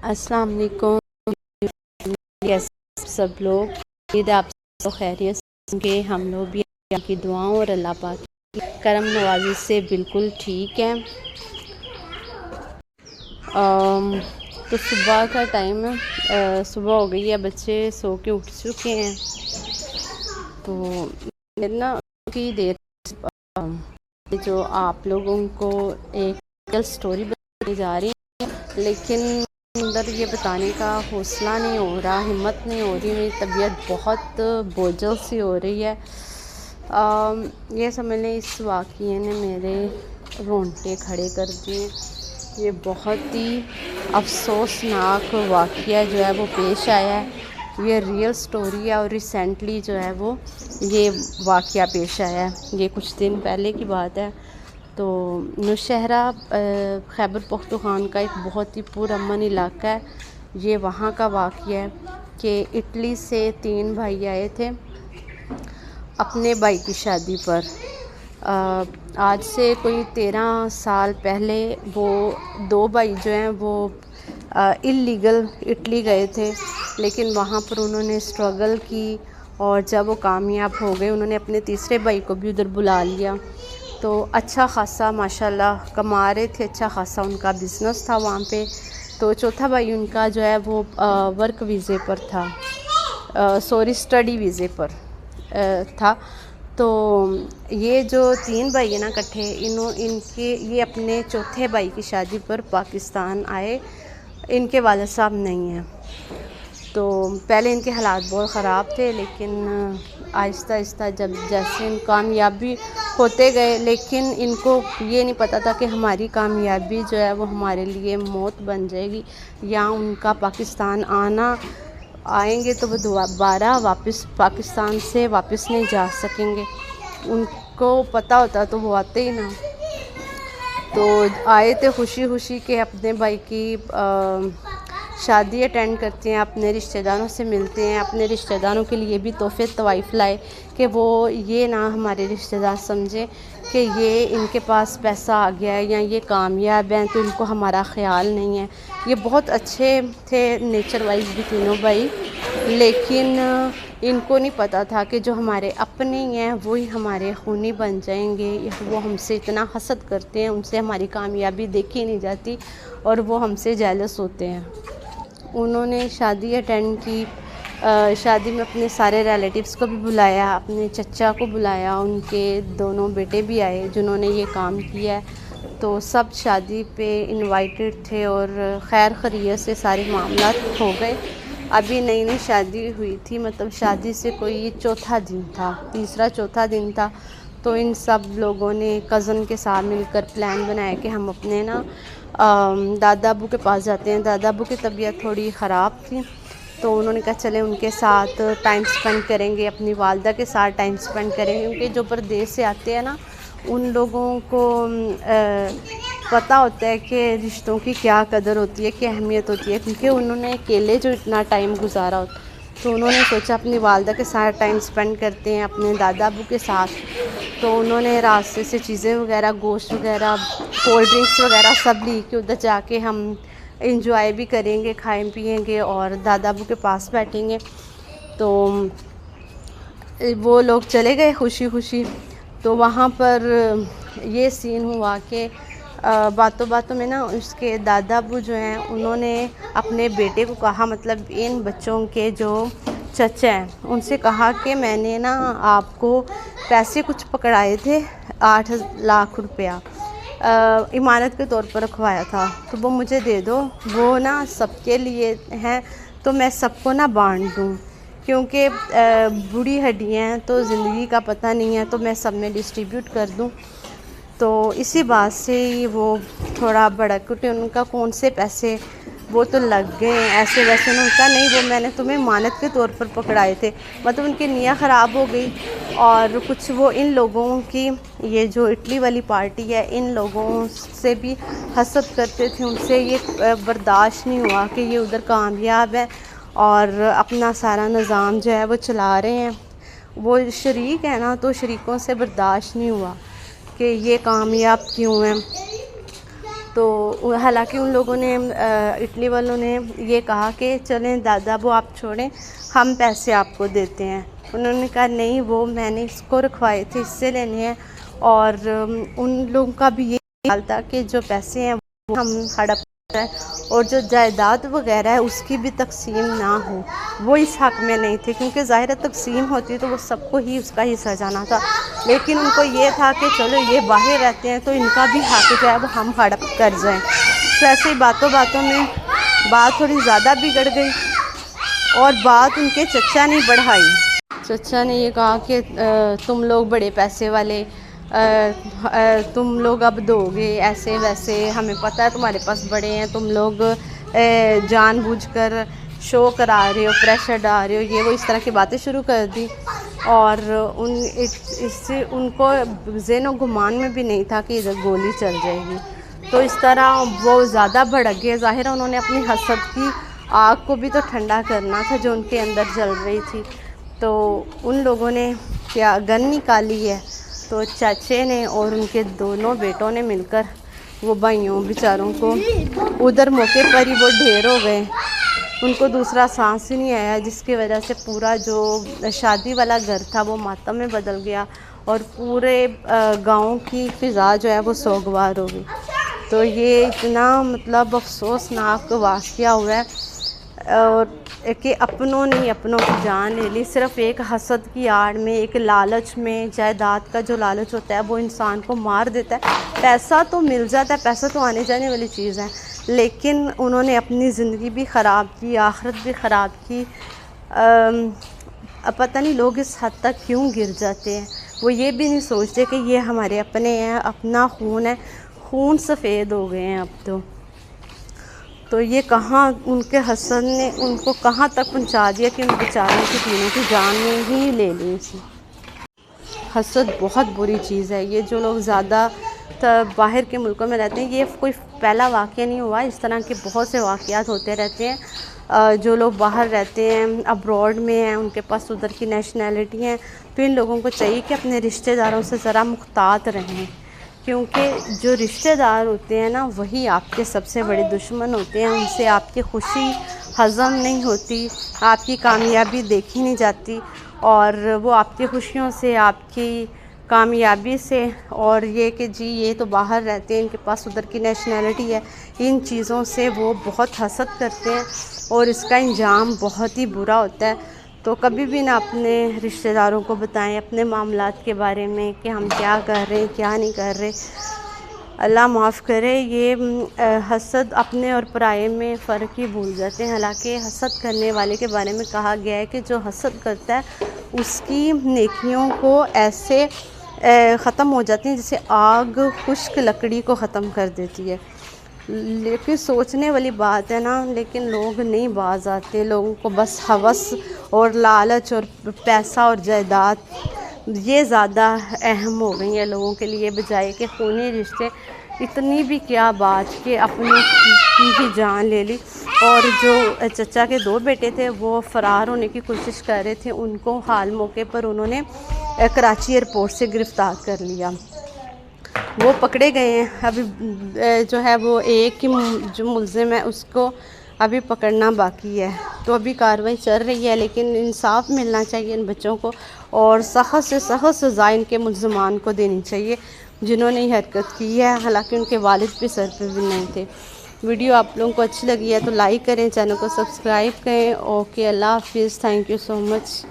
السلام علیکم سب لوگ، عید آپ سب خیریت سے؟ ہم لوگ بھی اللہ کی دعاؤں اور اللہ پاک کی کرم نوازی سے بالکل ٹھیک ہیں۔ تو صبح کا ٹائم ہے، صبح ہو گئی ہے، بچے سو کے اٹھ چکے ہیں۔ تو نا کی دیر جو آپ لوگوں کو ایک سٹوری بتانے جا رہی ہیں، لیکن اندر یہ بتانے کا حوصلہ نہیں ہو رہا، ہمت نہیں ہو رہی، میری طبیعت بہت بوجھل سی ہو رہی ہے۔ یہ سمجھ لیں اس واقعے نے میرے رونگٹے کھڑے کر دیے۔ یہ بہت ہی افسوسناک واقعہ جو ہے وہ پیش آیا ہے۔ یہ ریئل سٹوری ہے اور ریسنٹلی جو ہے وہ یہ واقعہ پیش آیا ہے، یہ کچھ دن پہلے کی بات ہے۔ تو نوشہرہ خیبر پختونخوا کا ایک بہت ہی پرامن علاقہ ہے۔ یہ وہاں کا واقعہ ہے کہ اٹلی سے 3 بھائی آئے تھے اپنے بھائی کی شادی پر۔ آج سے کوئی 13 سال پہلے وہ 2 بھائی جو ہیں وہ اللیگل اٹلی گئے تھے، لیکن وہاں پر انہوں نے اسٹرگل کی اور جب وہ کامیاب ہو گئے انہوں نے اپنے تیسرے بھائی کو بھی ادھر بلا لیا۔ تو اچھا خاصا ماشاءاللہ کما رہے تھے، اچھا خاصا ان کا بزنس تھا وہاں پہ۔ تو چوتھا بھائی ان کا جو ہے وہ ورک ویزے پر تھا، اسٹڈی ویزے پر تھا۔ تو یہ جو 3 بھائی ہیں نا اکٹھے، یہ اپنے چوتھے بھائی کی شادی پر پاکستان آئے۔ ان کے والد صاحب نہیں ہیں، تو پہلے ان کے حالات بہت خراب تھے، لیکن آہستہ آہستہ جب جیسے ان کامیابی ہوتے گئے، لیکن ان کو یہ نہیں پتہ تھا کہ ہماری کامیابی جو ہے وہ ہمارے لیے موت بن جائے گی، یا ان کا پاکستان آئیں گے تو وہ دوبارہ واپس پاکستان سے واپس نہیں جا سکیں گے۔ ان کو پتہ ہوتا تو وہ آتے ہی نہ۔ تو آئے تھے خوشی خوشی کہ اپنے بھائی کی شادی اٹینڈ کرتے ہیں، اپنے رشتہ داروں سے ملتے ہیں، اپنے رشتہ داروں کے لیے بھی تحفے طوائف لائے کہ وہ یہ نہ ہمارے رشتہ دار سمجھیں کہ یہ ان کے پاس پیسہ آ گیا ہے یا یہ کامیاب ہیں تو ان کو ہمارا خیال نہیں ہے۔ یہ بہت اچھے تھے نیچر وائز بھی تینوں بھائی، لیکن ان کو نہیں پتہ تھا کہ جو ہمارے اپنے ہیں وہی ہمارے خونی بن جائیں گے۔ وہ ہم سے اتنا حسد کرتے ہیں، ان سے ہماری کامیابی دیکھی نہیں جاتی اور وہ ہم سے جیلس ہوتے ہیں۔ انہوں نے شادی اٹینڈ کی، شادی میں اپنے سارے ریلیٹیوز کو بھی بلایا، اپنے چچا کو بلایا، ان کے دونوں بیٹے بھی آئے جنہوں نے یہ کام کیا ہے۔ تو سب شادی پہ انوائٹڈ تھے اور خیر خیریت سے سارے معاملات ہو گئے۔ ابھی نئی نئی شادی ہوئی تھی، مطلب شادی سے کوئی چوتھا دن تھا، تیسرا چوتھا دن تھا۔ تو ان سب لوگوں نے کزن کے ساتھ مل کر پلان بنایا کہ ہم اپنے نا دادا ابو کے پاس جاتے ہیں۔ دادا ابو کی طبیعت تھوڑی خراب تھی، تو انہوں نے کہا چلیں ان کے ساتھ ٹائم سپینڈ کریں گے، اپنی والدہ کے ساتھ ٹائم سپینڈ کریں گے، کیونکہ جو پردیس سے آتے ہیں نا ان لوگوں کو پتہ ہوتا ہے کہ رشتوں کی کیا قدر ہوتی ہے، کیا اہمیت ہوتی ہے، کیونکہ انہوں نے اکیلے جو اتنا ٹائم گزارا ہوتا، تو انہوں نے سوچا اپنی والدہ کے ساتھ ٹائم سپینڈ کرتے ہیں، اپنے دادا ابو کے ساتھ۔ تو انہوں نے راستے سے چیزیں وغیرہ، گوشت وغیرہ، کولڈ ڈرنکس وغیرہ سب لی کہ ادھر جا کے ہم انجوائے بھی کریں گے، کھائیں پیئیں گے اور دادا ابو کے پاس بیٹھیں گے۔ تو وہ لوگ چلے گئے خوشی خوشی۔ تو وہاں پر یہ سین ہوا کہ باتوں باتوں میں نا اس کے دادا ابو جو ہیں انہوں نے اپنے بیٹے کو کہا، مطلب ان بچوں کے جو چچا ہیں ان سے کہا کہ میں نے نا آپ کو پیسے کچھ پکڑائے تھے 8 لاکھ روپیہ امانت کے طور پر رکھوایا تھا، تو وہ مجھے دے دو، وہ نا سب کے لیے ہیں تو میں سب کو نا بانٹ دوں، کیونکہ بوڑھی ہڈیاں ہیں تو زندگی کا پتہ نہیں ہے، تو میں سب میں ڈسٹریبیوٹ کر دوں۔ تو اسی بات سے ہی وہ تھوڑا بڑک اٹھے، ان کا کون سے پیسے وہ تو لگ گئے ایسے ویسے، انہوں نے کہا نہیں وہ میں نے تمہیں امانت کے طور پر پکڑائے تھے، مطلب ان کی نیت خراب ہو گئی۔ اور کچھ وہ ان لوگوں کی، یہ جو اٹلی والی پارٹی ہے، ان لوگوں سے بھی حسد کرتے تھے، ان سے یہ برداشت نہیں ہوا کہ یہ ادھر کامیاب ہے اور اپنا سارا نظام جو ہے وہ چلا رہے ہیں، وہ شریک ہے نا، تو شریکوں سے برداشت نہیں ہوا کہ یہ کامیاب کیوں ہیں. تو حالانکہ ان لوگوں نے اٹلی والوں نے یہ کہا کہ چلیں دادا وہ آپ چھوڑیں، ہم پیسے آپ کو دیتے ہیں. انہوں نے کہا نہیں، وہ میں نے اس کو رکھوائے تھے، اس سے لینے ہیں. اور ان لوگوں کا بھی یہ خیال تھا کہ جو پیسے ہیں وہ ہم ہڑپ جائیں، اور جو جائیداد وغیرہ ہے اس کی بھی تقسیم نہ ہو. وہ اس حق میں نہیں تھے، کیونکہ ظاہر تقسیم ہوتی تو وہ سب کو ہی اس کا حصہ جانا تھا. لیکن ان کو یہ تھا کہ چلو یہ باہر رہتے ہیں تو ان کا بھی حق جو ہے وہ ہم ہڑپ کر جائیں. تو ایسے ہی باتوں میں بات تھوڑی زیادہ بگڑ گئی، اور بات ان کے چچا نے بڑھائی. چچا نے یہ کہا کہ تم لوگ بڑے پیسے والے، تم لوگ اب دو گے ایسے ویسے، ہمیں پتہ ہے تمہارے پاس بڑے ہیں، تم لوگ جان بوجھ کر شو کرا رہے ہو، پریشر ڈال رہے ہو، یہ وہ اس طرح کی باتیں شروع کر دی. اور اس سے ان کو ذہن و گمان میں بھی نہیں تھا کہ ادھر گولی چل جائے گی. تو اس طرح وہ زیادہ بھڑک گئے. ظاہر انہوں نے اپنی حسد کی آگ کو بھی تو ٹھنڈا کرنا تھا جو ان کے اندر جل رہی تھی. تو ان لوگوں نے کیا گن نکالی ہے. تو چاچے نے اور ان کے دونوں بیٹوں نے مل کر وہ بھائیوں بیچاروں کو ادھر موقع پر ہی وہ ڈھیر ہو گئے. ان کو دوسرا سانس ہی نہیں آیا، جس کی وجہ سے پورا جو شادی والا گھر تھا وہ ماتم میں بدل گیا، اور پورے گاؤں کی فضا جو ہے وہ سوگوار ہو گئی. تو یہ اتنا مطلب افسوسناک واقعہ ہوا ہے، اور کہ اپنوں نے اپنوں کی جان لے لی، صرف ایک حسد کی آڑ میں، ایک لالچ میں. جائیداد کا جو لالچ ہوتا ہے وہ انسان کو مار دیتا ہے. پیسہ تو مل جاتا ہے، پیسہ تو آنے جانے والی چیز ہے، لیکن انہوں نے اپنی زندگی بھی خراب کی، آخرت بھی خراب کی. پتہ نہیں لوگ اس حد تک کیوں گر جاتے ہیں. وہ یہ بھی نہیں سوچتے کہ یہ ہمارے اپنے ہیں، اپنا خون ہے، خون سفید ہو گئے ہیں اب تو یہ کہاں ان کے حسد نے ان کو کہاں تک پہنچا دیا کہ ان بیچاروں کی تینوں کی جان ہی لے لی تھی. حسد بہت بری چیز ہے. یہ جو لوگ زیادہ باہر کے ملکوں میں رہتے ہیں، یہ کوئی پہلا واقعہ نہیں ہوا، اس طرح کے بہت سے واقعات ہوتے رہتے ہیں. جو لوگ باہر رہتے ہیں، ابراڈ میں ہیں، ان کے پاس ادھر کی نیشنلٹی ہیں، تو ان لوگوں کو چاہیے کہ اپنے رشتہ داروں سے ذرا محتاط رہیں، کیونکہ جو رشتہ دار ہوتے ہیں نا وہی آپ کے سب سے بڑے دشمن ہوتے ہیں. ان سے آپ کی خوشی ہضم نہیں ہوتی، آپ کی کامیابی دیکھی نہیں جاتی، اور وہ آپ کی خوشیوں سے، آپ کی کامیابی سے، اور یہ کہ جی یہ تو باہر رہتے ہیں، ان کے پاس ادھر کی نیشنلٹی ہے، ان چیزوں سے وہ بہت حسد کرتے ہیں، اور اس کا انجام بہت ہی برا ہوتا ہے. تو کبھی بھی نہ اپنے رشتہ داروں کو بتائیں اپنے معاملات کے بارے میں کہ ہم کیا کر رہے ہیں، کیا نہیں کر رہے. اللہ معاف کرے. یہ حسد اپنے اور پرائے میں فرق ہی بھول جاتے ہیں. حالانکہ حسد کرنے والے کے بارے میں کہا گیا ہے کہ جو حسد کرتا ہے اس کی نیکیوں کو ایسے ختم ہو جاتی ہیں جیسے آگ خشک لکڑی کو ختم کر دیتی ہے. لیکن سوچنے والی بات ہے نا، لیکن لوگ نہیں باز آتے. لوگوں کو بس ہوس اور لالچ اور پیسہ اور جائیداد یہ زیادہ اہم ہو گئی ہیں لوگوں کے لیے، بجائے کہ خونی رشتے. اتنی بھی کیا بات کہ اپنی کی ہی جان لے لی. اور جو چچا کے دو بیٹے تھے وہ فرار ہونے کی کوشش کر رہے تھے، ان کو حال موقع پر انہوں نے کراچی ایئرپورٹ سے گرفتار کر لیا. وہ پکڑے گئے ہیں. ابھی جو ہے وہ ایک ہی جو ملزم ہے اس کو ابھی پکڑنا باقی ہے. تو ابھی کارروائی چل رہی ہے، لیکن انصاف ملنا چاہیے ان بچوں کو، اور سخت سے سخت سزا ان کے ملزمان کو دینی چاہیے جنہوں نے یہ حرکت کی ہے. حالانکہ ان کے والد بھی سر پہ بھی نہیں تھے. ویڈیو آپ لوگوں کو اچھی لگی ہے تو لائک کریں، چینل کو سبسکرائب کریں. اوکے، اللہ حافظ. Thank you so much.